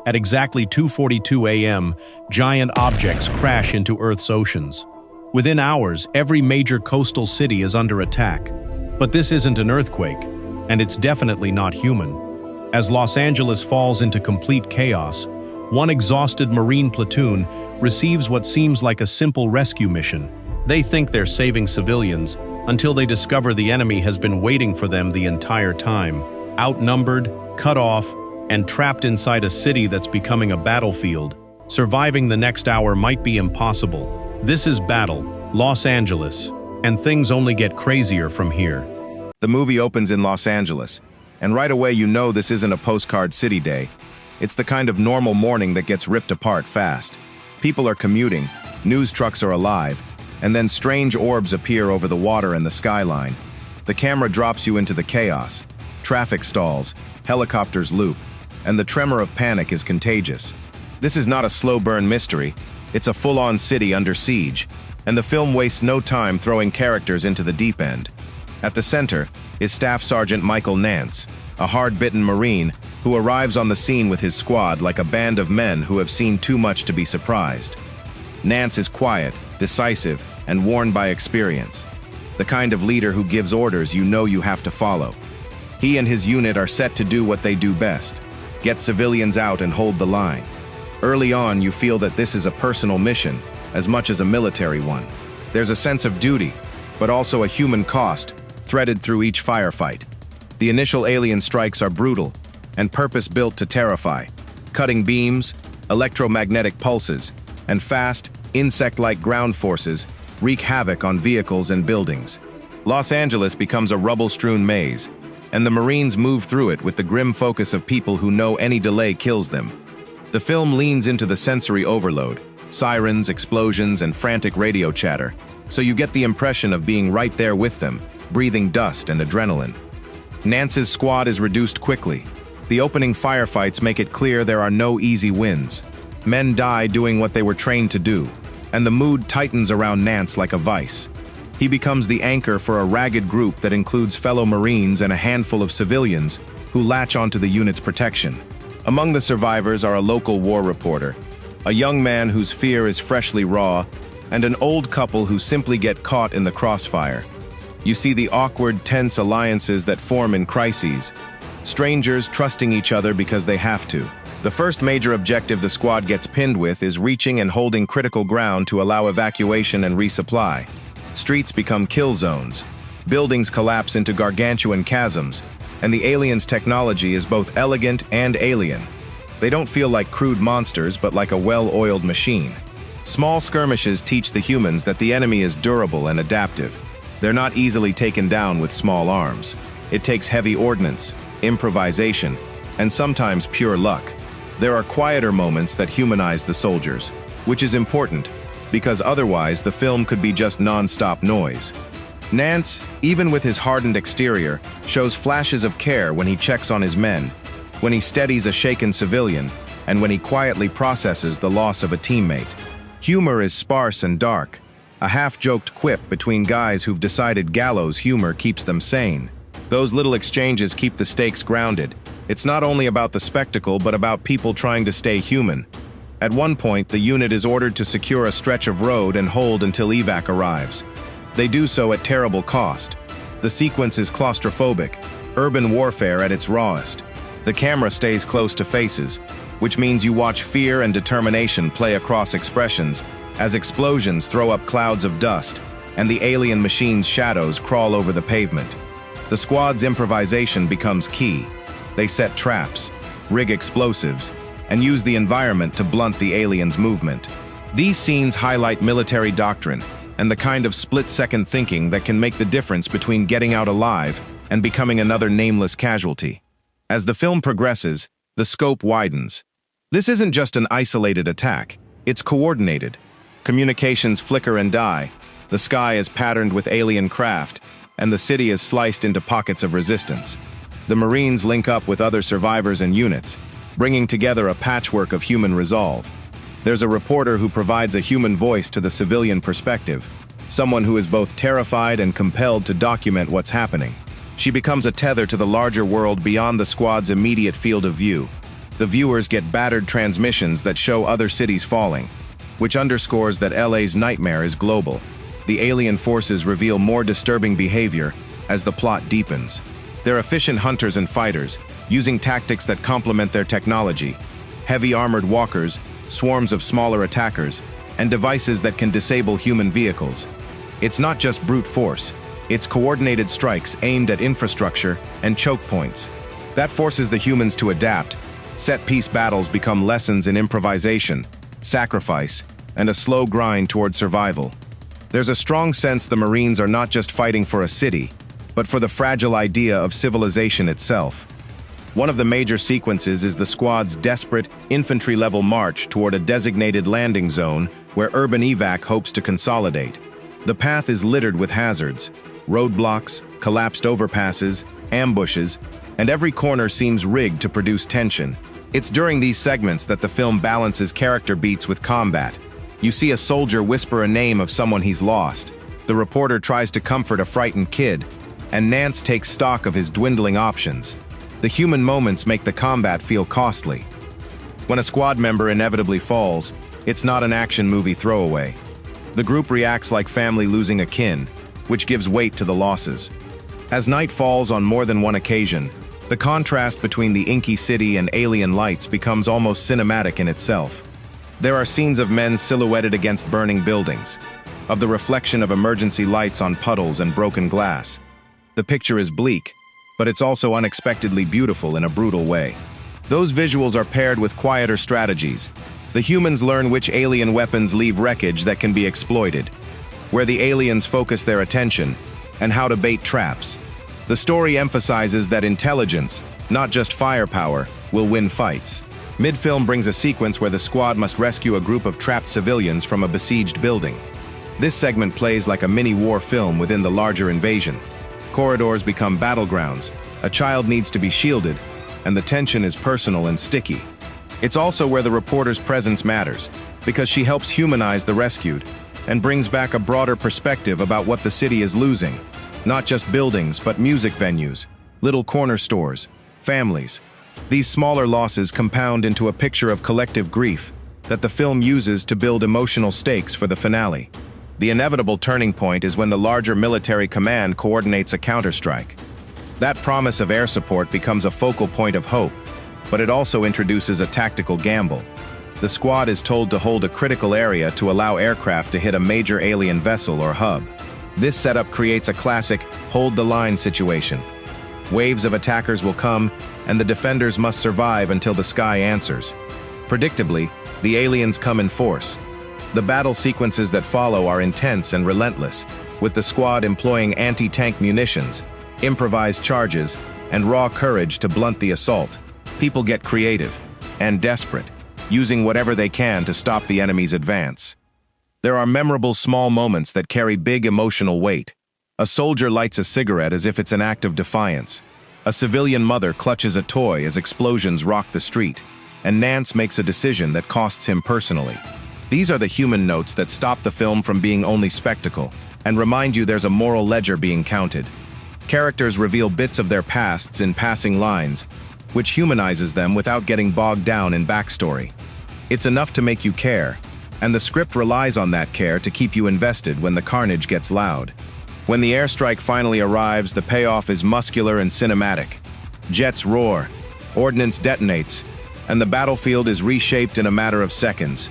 At exactly 2:42 a.m., giant objects crash into Earth's oceans. Within hours, every major coastal city is under attack. But this isn't an earthquake, and it's definitely not human. As Los Angeles falls into complete chaos, one exhausted Marine platoon receives what seems like a simple rescue mission. They think they're saving civilians until they discover the enemy has been waiting for them the entire time. Outnumbered, cut off, and trapped inside a city that's becoming a battlefield, surviving the next hour might be impossible. This is Battle, Los Angeles, and things only get crazier from here. The movie opens in Los Angeles, and right away you know this isn't a postcard city day. It's the kind of normal morning that gets ripped apart fast. People are commuting, news trucks are alive, and then strange orbs appear over the water and the skyline. The camera drops you into the chaos. Traffic stalls, helicopters loop, and the tremor of panic is contagious. This is not a slow-burn mystery. It's a full-on city under siege, and the film wastes no time throwing characters into the deep end. At the center is Staff Sergeant Michael Nance, a hard-bitten Marine who arrives on the scene with his squad like a band of men who have seen too much to be surprised. Nance is quiet, decisive, and worn by experience. The kind of leader who gives orders you know you have to follow. He and his unit are set to do what they do best: get civilians out and hold the line. Early on, you feel that this is a personal mission as much as a military one. There's a sense of duty, but also a human cost threaded through each firefight. The initial alien strikes are brutal and purpose-built to terrify. Cutting beams, electromagnetic pulses, and fast, insect-like ground forces wreak havoc on vehicles and buildings. Los Angeles becomes a rubble-strewn maze, and the Marines move through it with the grim focus of people who know any delay kills them. The film leans into the sensory overload, sirens, explosions, and frantic radio chatter, so you get the impression of being right there with them, breathing dust and adrenaline. Nance's squad is reduced quickly. The opening firefights make it clear there are no easy wins. Men die doing what they were trained to do, and the mood tightens around Nance like a vice. He becomes the anchor for a ragged group that includes fellow Marines and a handful of civilians who latch onto the unit's protection. Among the survivors are a local war reporter, a young man whose fear is freshly raw, and an old couple who simply get caught in the crossfire. You see the awkward, tense alliances that form in crises, strangers trusting each other because they have to. The first major objective the squad gets pinned with is reaching and holding critical ground to allow evacuation and resupply. Streets become kill zones, buildings collapse into gargantuan chasms, and the aliens' technology is both elegant and alien. They don't feel like crude monsters, but like a well-oiled machine. Small skirmishes teach the humans that the enemy is durable and adaptive. They're not easily taken down with small arms. It takes heavy ordnance, improvisation, and sometimes pure luck. There are quieter moments that humanize the soldiers, which is important, because otherwise the film could be just non-stop noise. Nance, even with his hardened exterior, shows flashes of care when he checks on his men, when he steadies a shaken civilian, and when he quietly processes the loss of a teammate. Humor is sparse and dark, a half-joked quip between guys who've decided gallows humor keeps them sane. Those little exchanges keep the stakes grounded. It's not only about the spectacle, but about people trying to stay human. At one point, the unit is ordered to secure a stretch of road and hold until evac arrives. They do so at terrible cost. The sequence is claustrophobic, urban warfare at its rawest. The camera stays close to faces, which means you watch fear and determination play across expressions as explosions throw up clouds of dust and the alien machine's shadows crawl over the pavement. The squad's improvisation becomes key. They set traps, rig explosives, and use the environment to blunt the aliens' movement. These scenes highlight military doctrine and the kind of split-second thinking that can make the difference between getting out alive and becoming another nameless casualty. As the film progresses, the scope widens. This isn't just an isolated attack, it's coordinated. Communications flicker and die, the sky is patterned with alien craft, and the city is sliced into pockets of resistance. The Marines link up with other survivors and units, bringing together a patchwork of human resolve. There's a reporter who provides a human voice to the civilian perspective, someone who is both terrified and compelled to document what's happening. She becomes a tether to the larger world beyond the squad's immediate field of view. The viewers get battered transmissions that show other cities falling, which underscores that LA's nightmare is global. The alien forces reveal more disturbing behavior as the plot deepens. They're efficient hunters and fighters, using tactics that complement their technology. Heavy armored walkers, swarms of smaller attackers, and devices that can disable human vehicles. It's not just brute force, it's coordinated strikes aimed at infrastructure and choke points. That forces the humans to adapt. Set-piece battles become lessons in improvisation, sacrifice, and a slow grind toward survival. There's a strong sense the Marines are not just fighting for a city, but for the fragile idea of civilization itself. One of the major sequences is the squad's desperate, infantry-level march toward a designated landing zone where urban evac hopes to consolidate. The path is littered with hazards, roadblocks, collapsed overpasses, ambushes, and every corner seems rigged to produce tension. It's during these segments that the film balances character beats with combat. You see a soldier whisper a name of someone he's lost. The reporter tries to comfort a frightened kid, and Nance takes stock of his dwindling options. The human moments make the combat feel costly. When a squad member inevitably falls, it's not an action movie throwaway. The group reacts like family losing a kin, which gives weight to the losses. As night falls on more than one occasion, the contrast between the inky city and alien lights becomes almost cinematic in itself. There are scenes of men silhouetted against burning buildings, of the reflection of emergency lights on puddles and broken glass. The picture is bleak, but it's also unexpectedly beautiful in a brutal way. Those visuals are paired with quieter strategies. The humans learn which alien weapons leave wreckage that can be exploited, where the aliens focus their attention, and how to bait traps. The story emphasizes that intelligence, not just firepower, will win fights. Mid-film brings a sequence where the squad must rescue a group of trapped civilians from a besieged building. This segment plays like a mini-war film within the larger invasion. Corridors become battlegrounds, a child needs to be shielded, and the tension is personal and sticky. It's also where the reporter's presence matters, because she helps humanize the rescued, and brings back a broader perspective about what the city is losing. Not just buildings, but music venues, little corner stores, families. These smaller losses compound into a picture of collective grief that the film uses to build emotional stakes for the finale. The inevitable turning point is when the larger military command coordinates a counterstrike. That promise of air support becomes a focal point of hope, but it also introduces a tactical gamble. The squad is told to hold a critical area to allow aircraft to hit a major alien vessel or hub. This setup creates a classic hold-the-line situation. Waves of attackers will come, and the defenders must survive until the sky answers. Predictably, the aliens come in force. The battle sequences that follow are intense and relentless, with the squad employing anti-tank munitions, improvised charges, and raw courage to blunt the assault. People get creative and desperate, using whatever they can to stop the enemy's advance. There are memorable small moments that carry big emotional weight. A soldier lights a cigarette as if it's an act of defiance. A civilian mother clutches a toy as explosions rock the street, and Nance makes a decision that costs him personally. These are the human notes that stop the film from being only spectacle, and remind you there's a moral ledger being counted. Characters reveal bits of their pasts in passing lines, which humanizes them without getting bogged down in backstory. It's enough to make you care, and the script relies on that care to keep you invested when the carnage gets loud. When the airstrike finally arrives, the payoff is muscular and cinematic. Jets roar, ordnance detonates, and the battlefield is reshaped in a matter of seconds.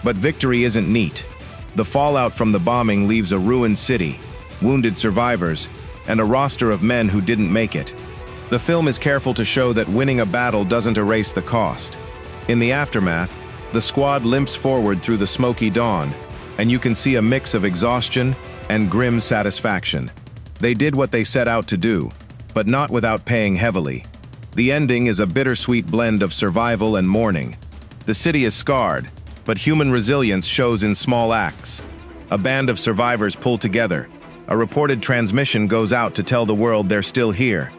But victory isn't neat. The fallout from the bombing leaves a ruined city, wounded survivors, and a roster of men who didn't make it. The film is careful to show that winning a battle doesn't erase the cost. In the aftermath, the squad limps forward through the smoky dawn, and you can see a mix of exhaustion and grim satisfaction. They did what they set out to do, but not without paying heavily. The ending is a bittersweet blend of survival and mourning. The city is scarred, but human resilience shows in small acts. A band of survivors pull together. A reported transmission goes out to tell the world they're still here.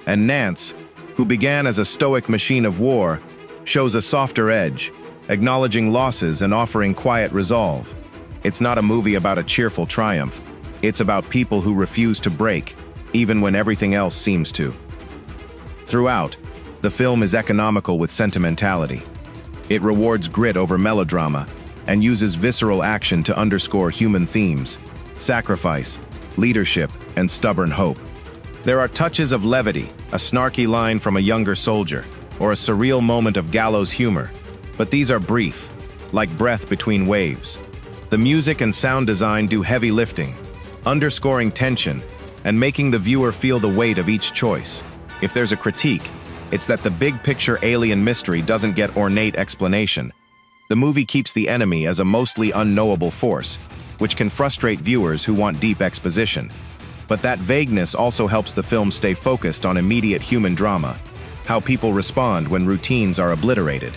And Nance, who began as a stoic machine of war, shows a softer edge, acknowledging losses and offering quiet resolve. It's not a movie about a cheerful triumph. It's about people who refuse to break, even when everything else seems to. Throughout, The film is economical with sentimentality. It rewards grit over melodrama and uses visceral action to underscore human themes: sacrifice, leadership, and stubborn hope. There are touches of levity, a snarky line from a younger soldier, or a surreal moment of gallows humor, but these are brief, like breath between waves. The music and sound design do heavy lifting, underscoring tension and making the viewer feel the weight of each choice. If there's a critique, it's that the big picture alien mystery doesn't get ornate explanation. The movie keeps the enemy as a mostly unknowable force, which can frustrate viewers who want deep exposition. But that vagueness also helps the film stay focused on immediate human drama, how people respond when routines are obliterated.